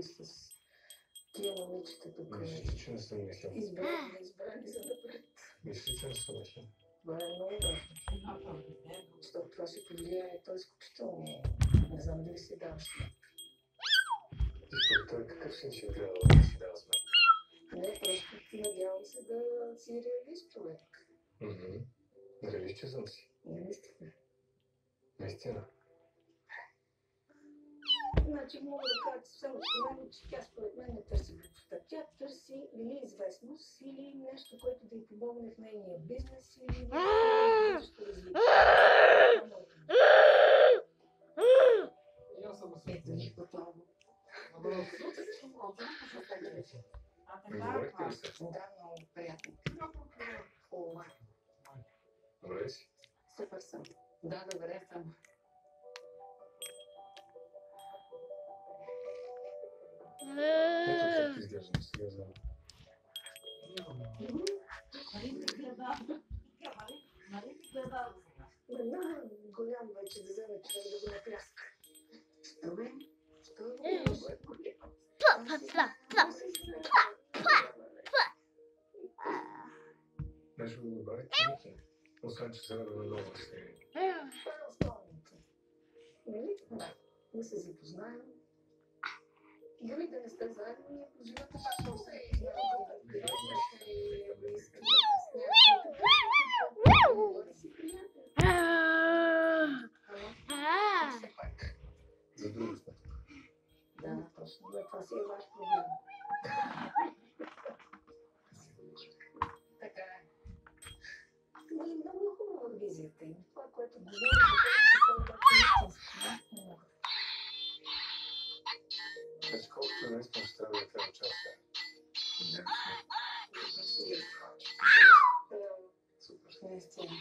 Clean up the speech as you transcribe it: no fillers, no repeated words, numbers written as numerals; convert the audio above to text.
и с тия момичета тук. Мислите, че не съм мислил. Избрани за напред. Мислите, че не съм мислил. Това е много важно. Защото това ще повлияе, то е изключително. Не знам дали си даваш сметка. И според той какъв си ще трябва да си дава сметка? Не, просто надявам се да си реалист човек. Реалист, че съм си. Наистина. Наистина. Значи мога да кажа съвсем откровено, че тя според мен не търси любовта. Тя търси или известност, или нещо, което да й помогне в нейния бизнес, или нещо развитие. Ето ни готово. Говорихте ли се? Да, много приятно. Хубаво. Добре си. Супер съм. Да, добре съм. Ето как изглеждам сега за... Голям вече да вземе човек да го напляска. Добре? Що е голям? Нещо да добавите? Освен, че сега да ме много се... Това е основното. Нали? Да. Да се запознаем. Дори да не сте заедно, ние по живота пак ще се За друга сметка. Да, точно. Това си е ваш проблем. Така е. Ами, много е хубава визията им. Това, което говори, това е истинско. Значи колкото наистина ще трябва да трябва участие. Супер. Наистина.